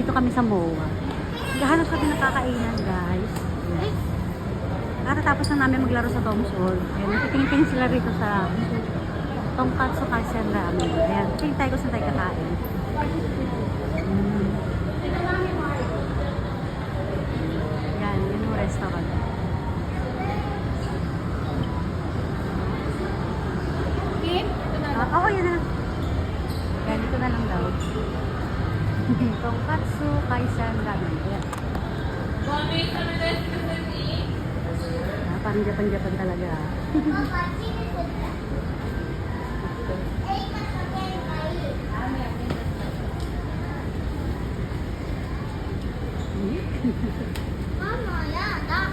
Nandito kami sa MOA. Naghahanap kami ng kakainan, guys. Ayan. Katatapos na namin maglaro sa Tom's World. Ayan, nakitingin sila rito sa Tonkatsu Kaisan Ramen. Ayan, tingin tayo kung saan tayo kakain. Ayan, yun yung restaurant. Oo, yun na. Ayan, dito na lang daw. Tonkatsu Kaisan Ramen. Ayan. Parang Japan-Japan talaga. Mama, ya, dah.